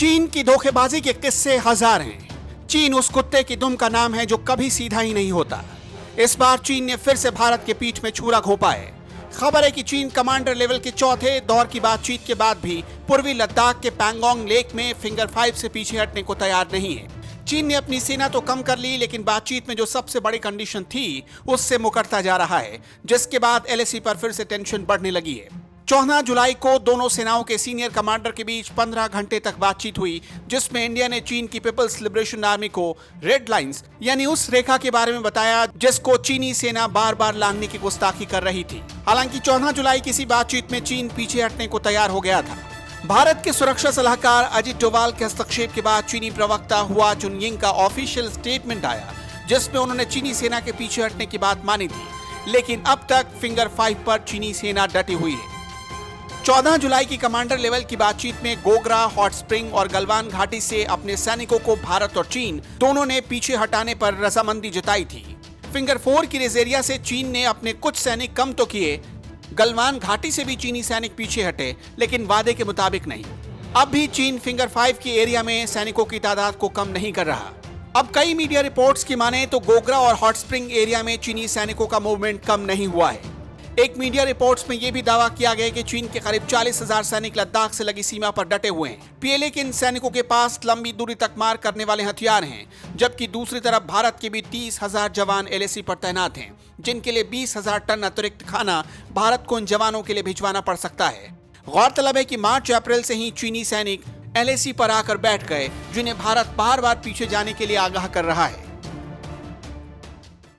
चीन की धोखेबाजी के किस्से हजार हैं। चीन उस कुत्ते की दुम का नाम है जो कभी सीधा ही नहीं होता। इस बार चीन ने फिर से भारत के पीठ में छुरा घोंपा है। खबर है कि चीन कमांडर लेवल के चौथे दौर की बातचीत के बाद भी पूर्वी लद्दाख के पैंगोंग लेक में फिंगर 5 से पीछे हटने को तैयार नहीं है। चीन ने अपनी सेना तो कम कर ली, लेकिन बातचीत में जो सबसे बड़ी कंडीशन थी उससे मुकरता जा रहा है, जिसके बाद एलएसी पर फिर से टेंशन बढ़ने लगी है। 14 जुलाई को दोनों सेनाओं के सीनियर कमांडर के बीच 15 घंटे तक बातचीत हुई, जिसमें इंडिया ने चीन की पीपल्स लिबरेशन आर्मी को रेड लाइंस यानी उस रेखा के बारे में बताया जिसको चीनी सेना बार बार लांघने की गुस्ताखी कर रही थी। हालांकि 14 जुलाई किसी बातचीत में चीन पीछे हटने को तैयार हो गया था। भारत के सुरक्षा सलाहकार अजित डोभाल के हस्तक्षेप के बाद चीनी प्रवक्ता हुआ चुनयिंग का ऑफिशियल स्टेटमेंट आया, जिसमें उन्होंने चीनी सेना के पीछे हटने की बात मानी थी, लेकिन अब तक फिंगर 5 पर चीनी सेना डटी हुई है। 14 जुलाई की कमांडर लेवल की बातचीत में गोगरा, हॉट स्प्रिंग और गलवान घाटी से अपने सैनिकों को भारत और चीन दोनों ने पीछे हटाने पर रजामंदी जताई थी। फिंगर 4 की रेजेरिया से चीन ने अपने कुछ सैनिक कम तो किए, गलवान घाटी से भी चीनी सैनिक पीछे हटे, लेकिन वादे के मुताबिक नहीं। अब भी चीन फिंगर 5 की एरिया में सैनिकों की तादाद को कम नहीं कर रहा। अब कई मीडिया रिपोर्ट्स की माने तो गोगरा और हॉट स्प्रिंग एरिया में चीनी सैनिकों का मूवमेंट कम नहीं हुआ है। एक मीडिया रिपोर्ट्स में यह भी दावा किया गया कि चीन के करीब 40,000 सैनिक लद्दाख से लगी सीमा पर डटे हुए हैं। पीएलए के इन सैनिकों के पास लंबी दूरी तक मार करने वाले हथियार हैं, जबकि दूसरी तरफ भारत के भी 30,000 जवान एलएसी पर तैनात हैं, जिनके लिए 20,000 टन अतिरिक्त खाना भारत को इन जवानों के लिए भिजवाना पड़ सकता है। गौरतलब है कि मार्च अप्रैल से ही चीनी सैनिक एलएसी पर आकर बैठ गए, जिन्हें भारत बार बार पीछे जाने के लिए आगाह कर रहा है।